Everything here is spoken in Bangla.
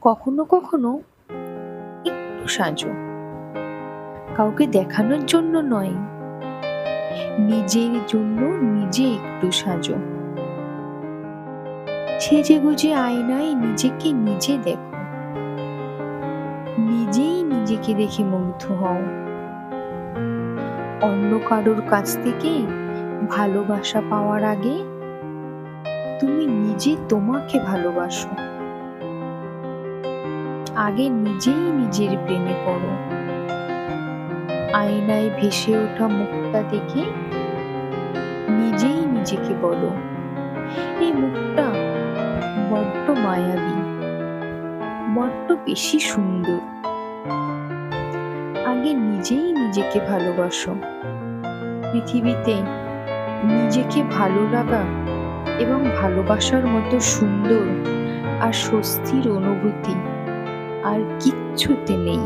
কখনো কখনো একটু সাজো, কাউকে দেখানোর জন্য নয়, নিজের জন্য নিজে একটু সাজো। সেজেগুজে আয়নায় নিজেকে নিজে দেখো, নিজেই নিজেকে দেখে মুগ্ধ হও। অন্য কারোর কাছ থেকে ভালোবাসা পাওয়ার আগে তুমি নিজে তোমাকে ভালোবাসো। আগে নিজেই নিজের প্রেমে পড়ো। আয়নায় ভেসে ওঠা মুখটা দেখে নিজেই নিজেকে বলো, এই মুখটা বড্ড মায়াবী, বড্ড বেশি সুন্দর। আগে নিজেই নিজেকে ভালোবাসো। পৃথিবীতে নিজেকে ভালো লাগা এবং ভালোবাসার মতো সুন্দর আর স্বস্তির অনুভূতি আর কিচ্ছুতে নেই।